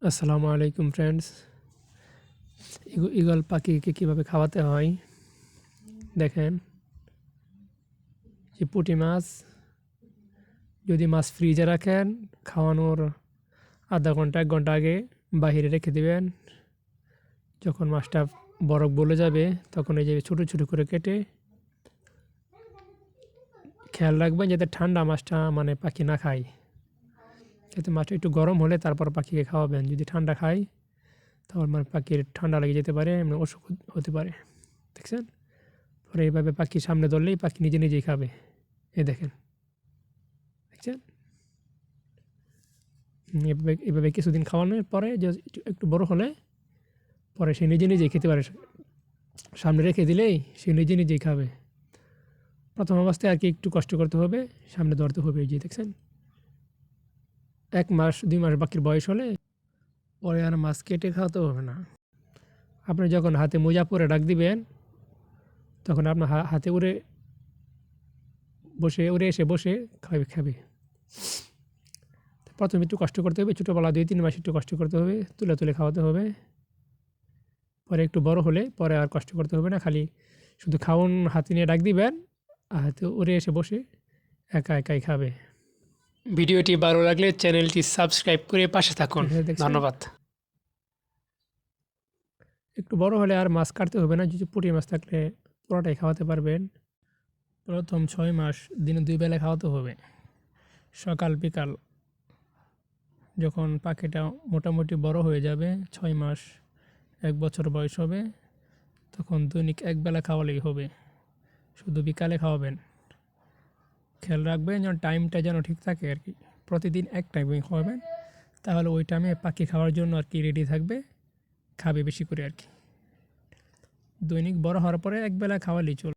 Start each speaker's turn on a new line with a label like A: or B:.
A: আসসালামু আলাইকুম friends. Eagle পাখিকে কীভাবে খাওয়াতে হয় দেখেন। যে পুঁটি মাছ, যদি মাছ ফ্রিজে রাখেন, খাওয়ানোর আধা ঘন্টা 1 ঘন্টা আগে বাহিরে রেখে দিবেন। যখন মাছটা বরফ গলে যাবে তখন এই যে ছোটো ছোটো করে কেটে খেয়াল রাখবেন যাতে ঠান্ডা মাছটা মানে পাখি না খায়। যাতে মাছটা একটু গরম হলে তারপর পাখিকে খাওয়াবেন। যদি ঠান্ডা খায় তখন মানে পাখির ঠান্ডা লেগে যেতে পারে, এমনি অসুখ হতে পারে। দেখছেন? পরে এইভাবে পাখির সামনে ধরলেই পাখি নিজে নিজেই খাবে। এই দেখেন, দেখছেন? এভাবে এভাবে কিছুদিন খাওয়ানোর পরে যে একটু বড় হলে পরে সে নিজে নিজেই খেতে পারে। সামনে রেখে দিলেই সে নিজে নিজেই খাবে। প্রথম অবস্থায় আর কি একটু কষ্ট করতে হবে, সামনে ধরতে হবে। এই যে দেখছেন, 1 মাস 2 মাস পাখির বয়স হলে পরে আর মাছ কেটে খাওয়াতে হবে না। আপনি যখন হাতে মোজা পরে ডাক দিবেন তখন আপনার হাতে উড়ে এসে বসে খাবে। প্রথমে একটু কষ্ট করতে হবে, ছোটোবেলা 2-3 মাস একটু কষ্ট করতে হবে, তুলে তুলে খাওয়াতে হবে। পরে একটু বড় হলে পরে আর কষ্ট করতে হবে না, খালি শুধু খাওন হাতে নিয়ে ডাক দিবেন, আর হাতে উড়ে এসে বসে একা একাই খাবে।
B: ভিডিওটি ভালো লাগলে চ্যানেলটি সাবস্ক্রাইব করে পাশে থাকুন।
A: দেখছেন?
B: ধন্যবাদ।
A: একটু বড় হলে আর মাছ কাটতে হবে না, যদি পুঁটি মাছ থাকলে পুরোটাই খাওয়াতে পারবেন। প্রথম 6 মাস দিনে 2 বেলা খাওয়াতে হবে, সকাল বিকাল। যখন পাখিটা মোটামুটি বড় হয়ে যাবে, 6 মাস 1 বছর বয়স হবে, তখন দৈনিক 1 বেলা খাওয়ালেই হবে। শুধু বিকালে খাওয়াবেন। খেয়াল রাখবেন যেন টাইমটা যেন ঠিক থাকে আর কি। প্রতিদিন এক টাইমে খাওয়াবেন, তাহলে ওই টাইমে পাখি খাওয়ার জন্য আর কি রেডি থাকবে, খাবে বেশি করে আর কি। দৈনিক বড় হওয়ার পরে 1 বেলা খাওয়ালেই চলবে।